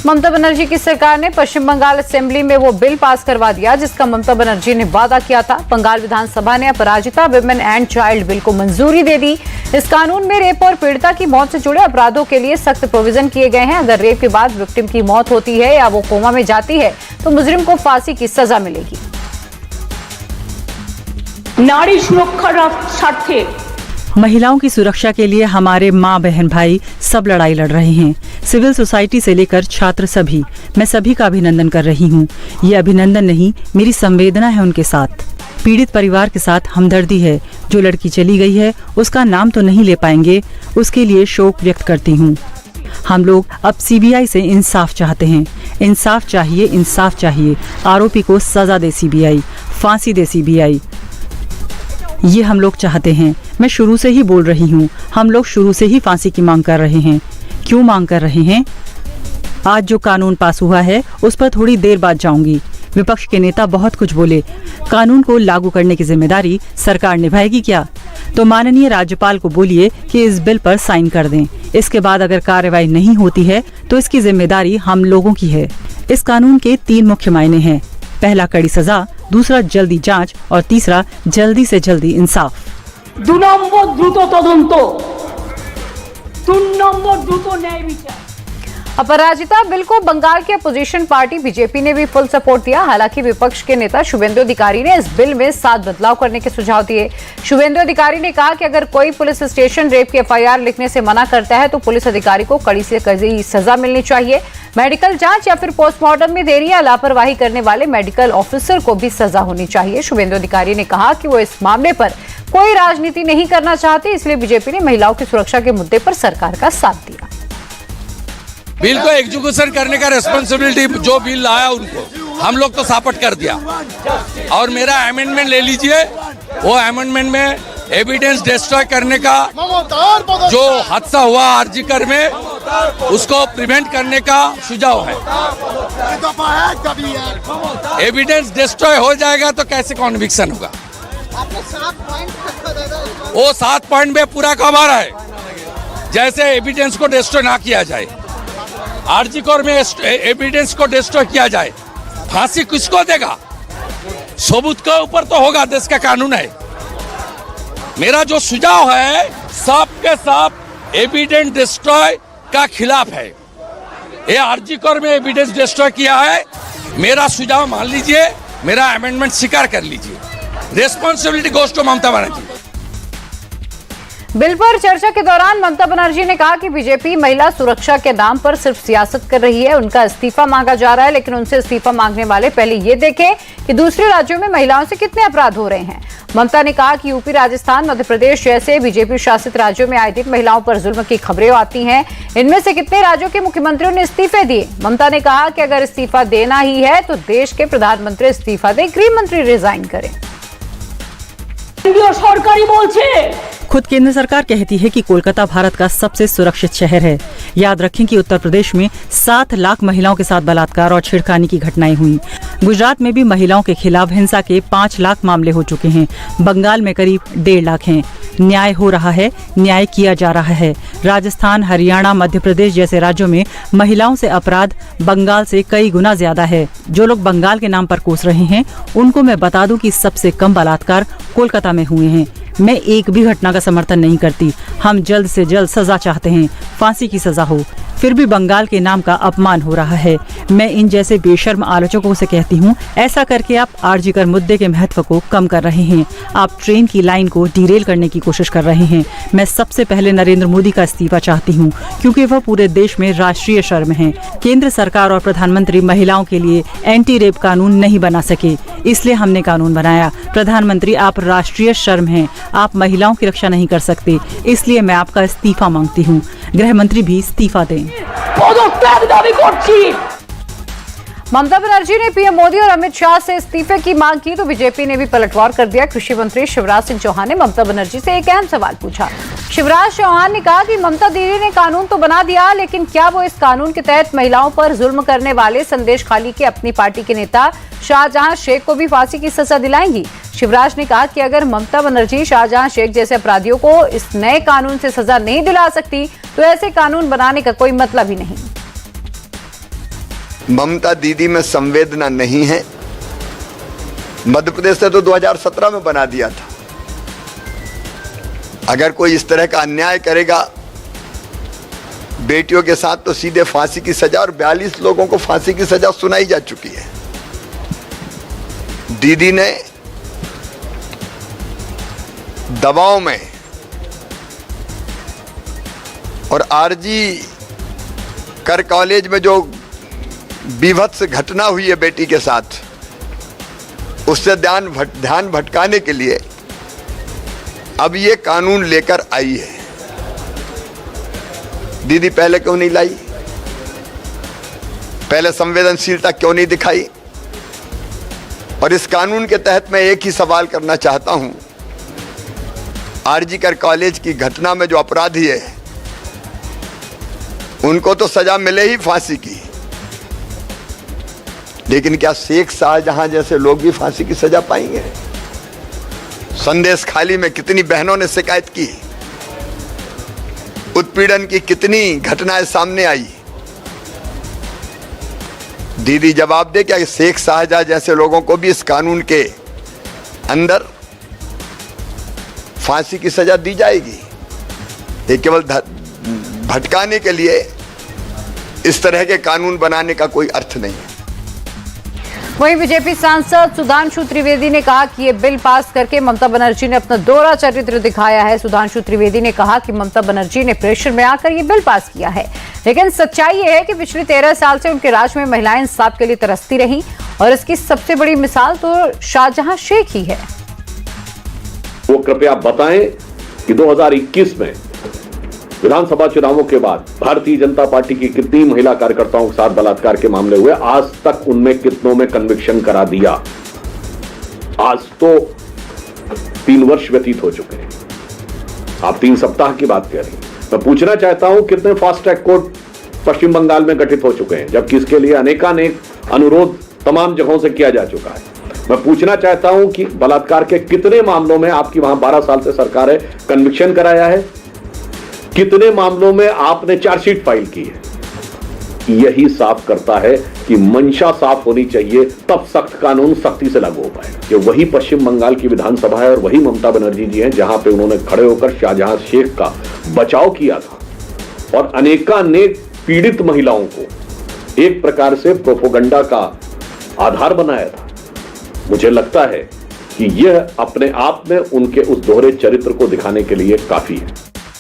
ममता बनर्जी की सरकार ने पश्चिम बंगाल असेंबली में वो बिल पास करवा दिया जिसका ममता बनर्जी ने वादा किया था। बंगाल विधानसभा ने अपराजिता विमेन एंड चाइल्ड बिल को मंजूरी दे दी। इस कानून में रेप और पीड़िता की मौत से जुड़े अपराधों के लिए सख्त प्रोविजन किए गए हैं। अगर रेप के बाद विक्टिम की मौत होती है या वो कोमा में जाती है तो मुजरिम को फांसी की सजा मिलेगी। नारी सुरक्षा स्वार्थे महिलाओं की सुरक्षा के लिए हमारे माँ बहन भाई सब लड़ाई लड़ रहे हैं। सिविल सोसाइटी से लेकर छात्र सभी, मैं सभी का अभिनंदन कर रही हूँ। ये अभिनंदन नहीं, मेरी संवेदना है उनके साथ। पीड़ित परिवार के साथ हमदर्दी है। जो लड़की चली गई है उसका नाम तो नहीं ले पाएंगे, उसके लिए शोक व्यक्त करती हूँ। हम लोग अब सीबीआई से इंसाफ चाहते हैं। इंसाफ चाहिए, इंसाफ चाहिए। आरोपी को सजा दे सीबीआई, फांसी दे सीबीआई, ये हम लोग चाहते हैं। मैं शुरू से ही बोल रही हूँ, हम लोग शुरू से ही फांसी की मांग कर रहे हैं। क्यों मांग कर रहे हैं? आज जो कानून पास हुआ है उस पर थोड़ी देर बाद जाऊंगी। विपक्ष के नेता बहुत कुछ बोले। कानून को लागू करने की जिम्मेदारी सरकार निभाएगी क्या? तो माननीय राज्यपाल को बोलिए कि इस बिल पर साइन कर दें। इसके बाद अगर कार्रवाई नहीं होती है तो इसकी जिम्मेदारी हम लोगों की है। इस कानून के 3 मुख्य मायने हैं। पहला कड़ी सजा, दूसरा जल्दी जांच और तीसरा जल्दी से जल्दी इंसाफ। 2 নম্বর দ্রুত তদন্ত, 3 নম্বর দ্রুত ন্যায় বিচার। अपराजिता बिल को बंगाल की अपोजिशन पार्टी बीजेपी ने भी फुल सपोर्ट दिया। हालांकि विपक्ष के नेता शुभेंदु अधिकारी ने इस बिल में 7 बदलाव करने के सुझाव दिए। शुभेंदु अधिकारी ने कहा कि अगर कोई पुलिस स्टेशन रेप की एफआईआर लिखने से मना करता है तो पुलिस अधिकारी को कड़ी से कड़ी सजा मिलनी चाहिए। मेडिकल जांच या फिर पोस्टमार्टम में देरी या लापरवाही करने वाले मेडिकल ऑफिसर को भी सजा होनी चाहिए। शुभेंदु अधिकारी ने कहा कि वो इस मामले पर कोई राजनीति नहीं करना चाहते, इसलिए बीजेपी ने महिलाओं की सुरक्षा के मुद्दे पर सरकार का साथ दिया। बिल को एग्जीक्यूशन करने का रेस्पॉन्सिबिलिटी जो बिल लाया उनको हम लोग तो सापट कर दिया। और मेरा अमेंडमेंट ले लीजिए, वो अमेंडमेंट में एविडेंस डिस्ट्रॉय करने का जो हादसा हुआ आरजीकर में उसको प्रिवेंट करने का सुझाव है। एविडेंस डिस्ट्रॉय हो जाएगा तो कैसे कॉन्विक्शन होगा? वो 7 पॉइंट में पूरा कवर है। जैसे एविडेंस को डिस्ट्रॉय ना किया जाए, आरजीकर में एविडेंस को डिस्ट्रॉय किया जाए, फांसी किसको देगा? सबूत के ऊपर तो होगा, देश का कानून है। मेरा जो सुझाव है सब के सब एविडेंस डिस्ट्रॉय का खिलाफ है। ये आरजीकर में एविडेंस डिस्ट्रॉय किया है। मेरा सुझाव मान लीजिए, मेरा अमेंडमेंट स्वीकार कर लीजिए। Responsibility goes to Mamata Banerjee. Bill पर चर्चा के दौरान ममता बनर्जी ने कहा कि बीजेपी महिला सुरक्षा के नाम पर सिर्फ सियासत कर रही है। उनका इस्तीफा मांगा जा रहा है, लेकिन उनसे इस्तीफा मांगने वाले पहले ये देखें कि दूसरे राज्यों में महिलाओं से कितने अपराध हो रहे हैं। ममता ने कहा कि यूपी, राजस्थान, मध्य प्रदेश जैसे बीजेपी शासित राज्यों में आए दिन महिलाओं पर जुल्म की खबरें आती हैं। इनमें से कितने राज्यों के मुख्यमंत्रियों ने इस्तीफे दिए? ममता ने कहा कि अगर इस्तीफा देना ही है तो देश के प्रधानमंत्री इस्तीफा दें, गृह मंत्री रिजाइन करें। सरकारी बोलছে खुद केंद्र सरकार कहती है कि कोलकाता भारत का सबसे सुरक्षित शहर है। याद रखें कि उत्तर प्रदेश में 7 लाख महिलाओं के साथ बलात्कार और छेड़खानी की घटनाएं हुई। गुजरात में भी महिलाओं के खिलाफ हिंसा के 5 लाख मामले हो चुके हैं। बंगाल में करीब 1.5 लाख हैं। न्याय हो रहा है, न्याय किया जा रहा है। राजस्थान, हरियाणा, मध्य प्रदेश जैसे राज्यों में महिलाओं से अपराध बंगाल से कई गुना ज्यादा है। जो लोग बंगाल के नाम पर कोस रहे हैं उनको मैं बता दूं कि सबसे कम बलात्कार कोलकाता में हुए हैं। मैं एक भी घटना का समर्थन नहीं करती। हम जल्द से जल्द सजा चाहते हैं, फांसी की सजा हो। फिर भी बंगाल के नाम का अपमान हो रहा है। मैं इन जैसे बेशर्म आलोचकों से कहती हूँ, ऐसा करके आप आरजीकर मुद्दे के महत्व को कम कर रहे हैं। आप ट्रेन की लाइन को डिरेल करने की कोशिश कर रहे हैं। मैं सबसे पहले नरेंद्र मोदी का इस्तीफा चाहती हूँ, क्योंकि वह पूरे देश में राष्ट्रीय शर्म है। केंद्र सरकार और प्रधानमंत्री महिलाओं के लिए एंटी रेप कानून नहीं बना सके, इसलिए हमने कानून बनाया। प्रधानमंत्री, आप राष्ट्रीय शर्म हैं। आप महिलाओं की रक्षा नहीं कर सकते, इसलिए मैं आपका इस्तीफा मांगती हूँ। गृह मंत्री भी इस्तीफा दें। ममता बनर्जी ने पीएम मोदी और अमित शाह से इस्तीफे की मांग की तो बीजेपी ने भी पलटवार कर दिया। कृषि मंत्री शिवराज सिंह चौहान ने ममता बनर्जी से एक अहम सवाल पूछा। शिवराज चौहान ने कहा कि ममता दीदी ने कानून तो बना दिया, लेकिन क्या वो इस कानून के तहत महिलाओं पर जुल्म करने वाले संदेश खाली के अपनी पार्टी के नेता शाहजहां शेख को भी फांसी की सजा दिलाएंगी? शिवराज ने कहा कि अगर ममता बनर्जी शाहजहां शेख जैसे अपराधियों को इस नए कानून से सजा नहीं दिला सकती तो ऐसे कानून बनाने का कोई मतलब ही नहीं। ममता दीदी में संवेदना नहीं है। मध्य प्रदेश ने तो 2017 में बना दिया था। अगर कोई इस तरह का अन्याय करेगा बेटियों के साथ तो सीधे फांसी की सजा, और 42 लोगों को फांसी की सजा सुनाई जा चुकी है। दीदी ने दवाओं में और आरजी कर कॉलेज में जो बीभत्स घटना हुई है बेटी के साथ, उससे ध्यान भटकाने के लिए अब ये कानून लेकर आई है। दीदी पहले क्यों नहीं लाई? पहले संवेदनशीलता क्यों नहीं दिखाई? और इस कानून के तहत मैं एक ही सवाल करना चाहता हूं, आरजी कर कॉलेज की घटना में जो अपराधी है उनको तो सजा मिले ही फांसी की, लेकिन क्या शेख शाहजहां जैसे लोग भी फांसी की सजा पाएंगे? संदेश खाली में कितनी बहनों ने शिकायत की, उत्पीड़न की कितनी घटनाएं सामने आई। दीदी जवाब दे, क्या शेख शाहजहां जैसे लोगों को भी इस कानून के अंदर फांसी की सजा दी जाएगी? ये केवल भटकाने के लिए इस तरह के कानून बनाने का कोई अर्थ नहीं है। वहीं बीजेपी सांसद सुधांशु त्रिवेदी ने कहा कि ये बिल पास करके ममता बनर्जी ने अपना दोहरा चरित्र दिखाया है। सुधांशु त्रिवेदी ने कहा कि ममता बनर्जी ने प्रेशर में आकर ये बिल पास किया है, लेकिन सच्चाई ये है कि पिछले 13 साल से उनके राज में महिलाएं इंसाफ के लिए तरसती रहीं, और इसकी सबसे बड़ी मिसाल तो शाहजहां शेख ही है। वो कृपया बताएं कि 2021 में विधानसभा चुनावों के बाद भारतीय जनता पार्टी की कितनी महिला कार्यकर्ताओं के साथ बलात्कार के मामले हुए, आज तक उनमें कितनों में कन्विक्शन करा दिया? आज तो 3 वर्ष व्यतीत हो चुके हैं, आप 3 सप्ताह की बात कह रही हैं। मैं पूछना चाहता हूं कितने फास्ट ट्रैक कोर्ट पश्चिम बंगाल में गठित हो चुके हैं, जबकि इसके लिए अनेकानेक अनुरोध तमाम जगहों से किया जा चुका है। मैं पूछना चाहता हूं कि बलात्कार के कितने मामलों में आपकी वहां 12 साल से सरकार है, कन्विक्शन कराया है? कितने मामलों में आपने चार्जशीट फाइल की है? यही साफ करता है कि मंशा साफ होनी चाहिए, तब सख्त कानून सख्ती से लागू हो पाए। कि वही पश्चिम बंगाल की विधानसभा है और वही ममता बनर्जी जी हैं जहां पे उन्होंने खड़े होकर शाहजहां शेख का बचाव किया था और अनेकानेक पीड़ित महिलाओं को एक प्रकार से प्रोपोगंडा का आधार बनाया था। मुझे लगता है कि यह अपने आप में उनके उस दोहरे चरित्र को दिखाने के लिए काफी है।